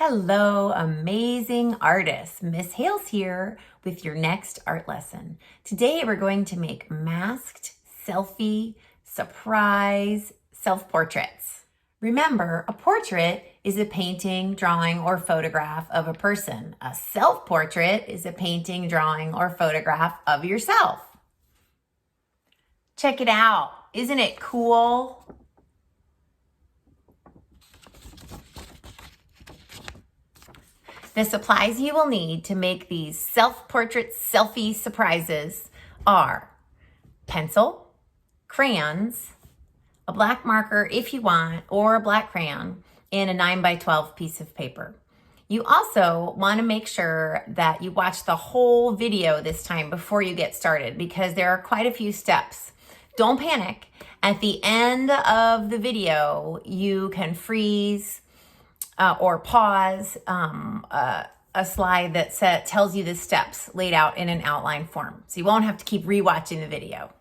Hello, amazing artists. Miss Hales here with your next art lesson. Today we're going to make masked selfie surprise self-portraits. Remember, a portrait is a painting, drawing, or photograph of a person. A self-portrait is a painting, drawing, or photograph of yourself. Check it out. Isn't it cool? The supplies you will need to make these self-portrait selfie surprises are pencil, crayons, a black marker if you want, or a black crayon, and a 9x12 piece of paper. You also want to make sure that you watch the whole video this time before you get started because there are quite a few steps. Don't panic. At the end of the video, you can freeze or pause a slide that tells you the steps laid out in an outline form. So you won't have to keep rewatching the video.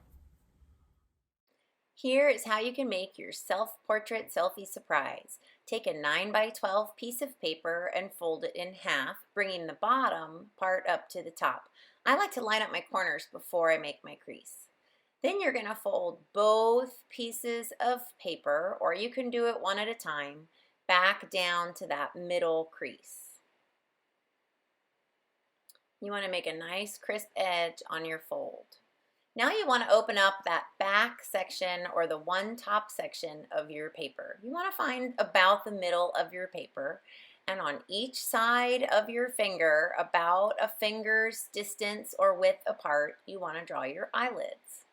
Here is how you can make your self-portrait selfie surprise. Take a 9x12 piece of paper and fold it in half, bringing the bottom part up to the top. I like to line up my corners before I make my crease. Then you're going to fold both pieces of paper, or you can do it one at a time, back down to that middle crease. You want to make a nice crisp edge on your fold. Now you want to open up that back section or the one top section of your paper. You want to find about the middle of your paper, and on each side of your finger, about a finger's distance or width apart, you want to draw your eyelids.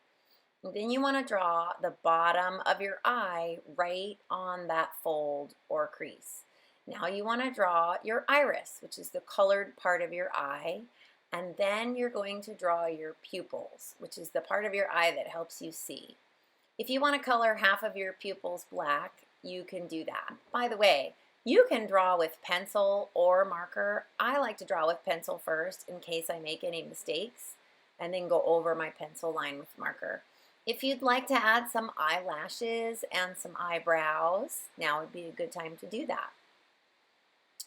And then you want to draw the bottom of your eye right on that fold or crease. Now you want to draw your iris, which is the colored part of your eye, and then you're going to draw your pupils, which is the part of your eye that helps you see. If you want to color half of your pupils black, you can do that. By the way, you can draw with pencil or marker. I like to draw with pencil first in case I make any mistakes, and then go over my pencil line with marker. If you'd like to add some eyelashes and some eyebrows, now would be a good time to do that.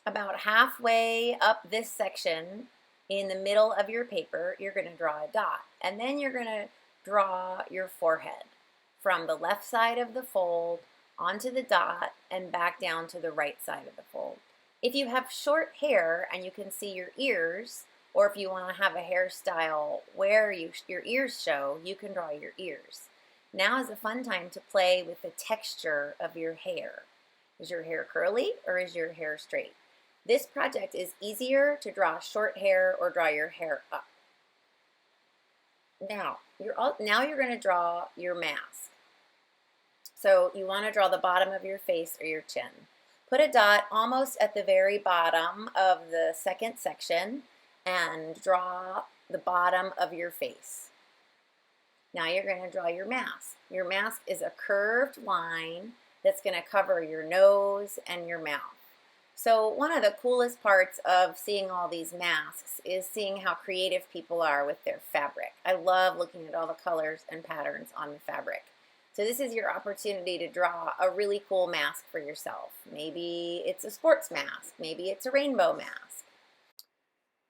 About halfway up this section, in the middle of your paper, you're going to draw a dot, and then you're going to draw your forehead from the left side of the fold onto the dot and back down to the right side of the fold. If you have short hair and you can see your ears, or if you want to have a hairstyle where your ears show, you can draw your ears. Now is a fun time to play with the texture of your hair. Is your hair curly or is your hair straight? This project is easier to draw short hair or draw your hair up. Now you're going to draw your mask. So you want to draw the bottom of your face or your chin. Put a dot almost at the very bottom of the second section and draw the bottom of your face. Now you're going to draw your mask. Your mask is a curved line that's going to cover your nose and your mouth. So one of the coolest parts of seeing all these masks is seeing how creative people are with their fabric. I love looking at all the colors and patterns on the fabric. So this is your opportunity to draw a really cool mask for yourself. Maybe it's a sports mask. Maybe it's a rainbow mask.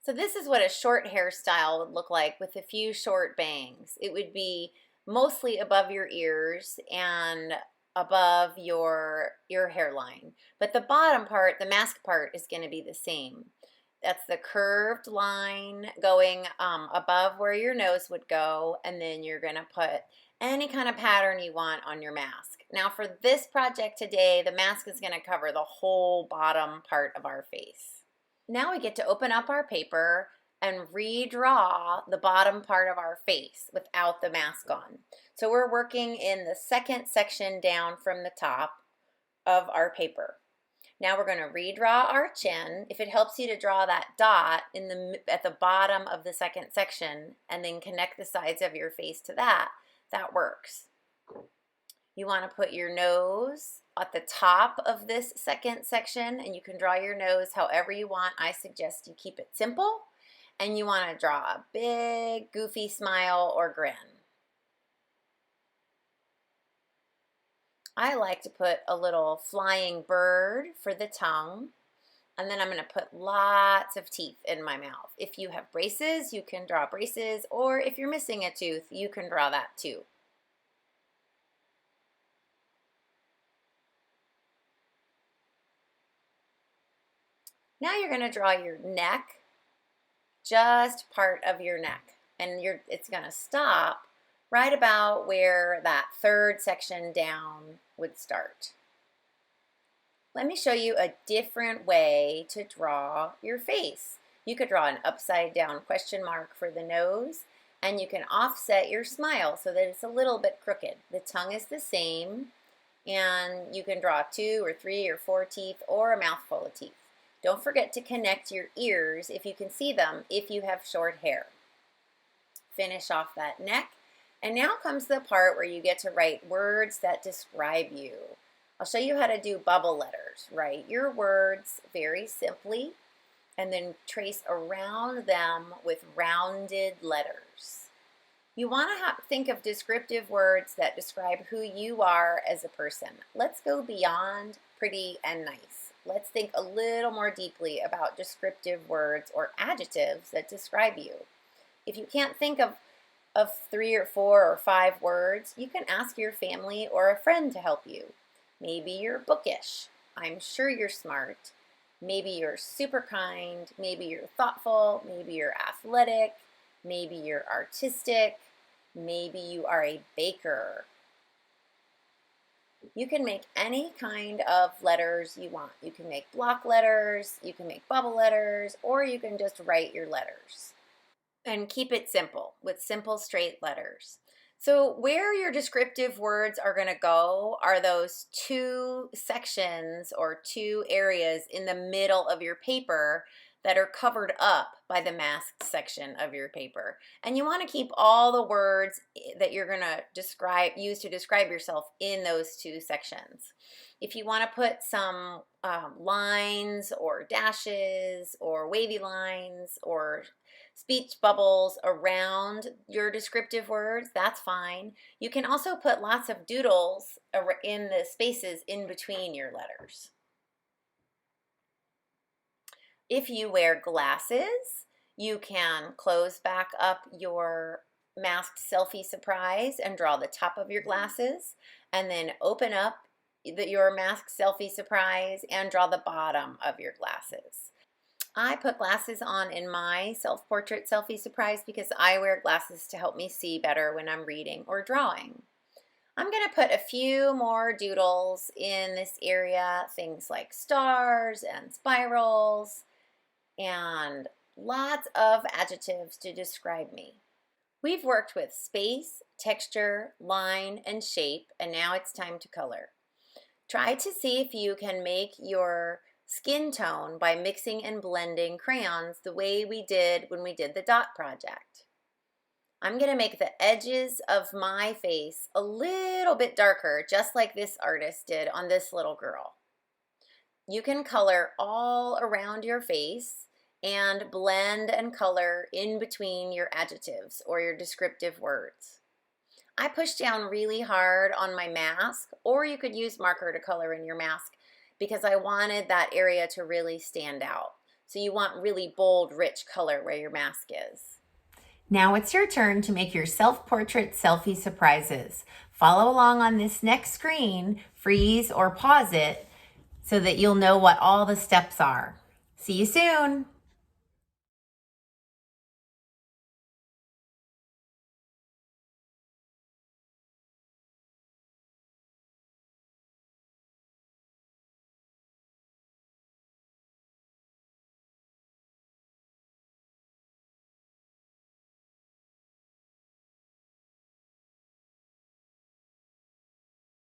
So this is what a short hairstyle would look like with a few short bangs. It would be mostly above your ears and above your hairline. But the bottom part, the mask part, is going to be the same. That's the curved line going above where your nose would go, and then you're going to put any kind of pattern you want on your mask. Now for this project today, the mask is going to cover the whole bottom part of our face. Now we get to open up our paper and redraw the bottom part of our face without the mask on. So we're working in the second section down from the top of our paper. Now we're going to redraw our chin. If it helps you to draw that dot at the bottom of the second section and then connect the sides of your face to that, that works. You want to put your nose at the top of this second section, and you can draw your nose however you want. I suggest you keep it simple, and you want to draw a big goofy smile or grin. I like to put a little flying bird for the tongue, And then I'm going to put lots of teeth in my mouth. If you have braces, you can draw braces, or if you're missing a tooth, you can draw that too. Now you're going to draw your neck, just part of your neck, and it's going to stop right about where that third section down would start. Let me show you a different way to draw your face. You could draw an upside down question mark for the nose, and you can offset your smile so that it's a little bit crooked. The tongue is the same, and you can draw 2 or 3 or 4 teeth or a mouthful of teeth. Don't forget to connect your ears if you can see them if you have short hair. Finish off that neck, and now comes the part where you get to write words that describe you. I'll show you how to do bubble letters. Write your words very simply and then trace around them with rounded letters. You want to think of descriptive words that describe who you are as a person. Let's go beyond pretty and nice. Let's think a little more deeply about descriptive words or adjectives that describe you. If you can't think of 3 or 4 or 5 words, you can ask your family or a friend to help you. Maybe you're bookish. I'm sure you're smart. Maybe you're super kind. Maybe you're thoughtful. Maybe you're athletic. Maybe you're artistic. Maybe you are a baker. You can make any kind of letters you want. You can make block letters, you can make bubble letters, or you can just write your letters. And keep it simple with simple straight letters. So where your descriptive words are going to go are those 2 sections or 2 areas in the middle of your paper that are covered up by the masked section of your paper. And you want to keep all the words that you're going to use to describe yourself in those 2 sections. If you want to put some lines or dashes or wavy lines or speech bubbles around your descriptive words, that's fine. You can also put lots of doodles in the spaces in between your letters. If you wear glasses, you can close back up your masked selfie surprise and draw the top of your glasses, and then open up your masked selfie surprise and draw the bottom of your glasses. I put glasses on in my self-portrait selfie surprise because I wear glasses to help me see better when I'm reading or drawing. I'm going to put a few more doodles in this area, things like stars and spirals, and lots of adjectives to describe me. We've worked with space, texture, line, and shape, and now it's time to color. Try to see if you can make your skin tone by mixing and blending crayons the way we did when we did the dot project. I'm going to make the edges of my face a little bit darker, just like this artist did on this little girl. You can color all around your face and blend and color in between your adjectives or your descriptive words. I pushed down really hard on my mask, or you could use marker to color in your mask because I wanted that area to really stand out. So you want really bold, rich color where your mask is. Now it's your turn to make your self-portrait selfie surprises. Follow along on this next screen, freeze or pause it so that you'll know what all the steps are. See you soon.